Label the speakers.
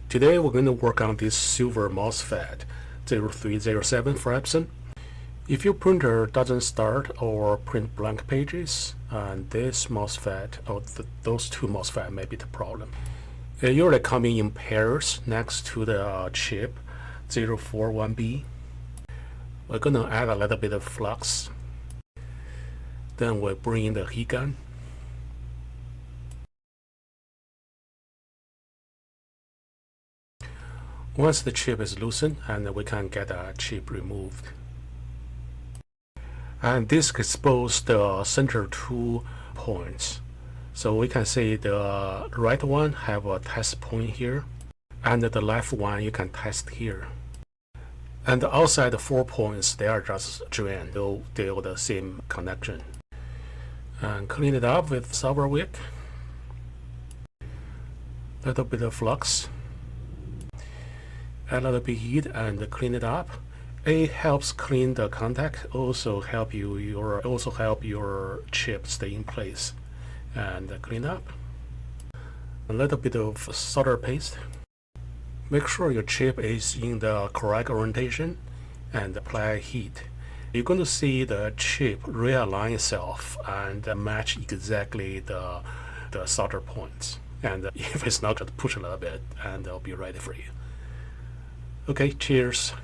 Speaker 1: Today we're going to work on this silver MOSFET 0307 for Epson. If your printer doesn't start or print blank pages, and this MOSFET or those two MOSFET may be the problem. They usually coming in pairs next to the chip 041B. We're going to add a little bit of flux. Then we'll bring in the heat gun. Once the chip is loosened, and we can get the chip removed. And this exposes the center two points. So we can see the right one have a test point here, and the left one you can test here. And outside the 4 points, they are just drain, though they are the same connection. And clean it up with sour wick. Little bit of flux. Add a little bit heat and clean it up. It helps clean the contact, also help your chip stay in place. And clean up. A little bit of solder paste. Make sure your chip is in the correct orientation and apply heat. You're going to see the chip realign itself and match exactly the solder points. And if it's not, just push a little bit and it'll be ready for you. Okay, cheers.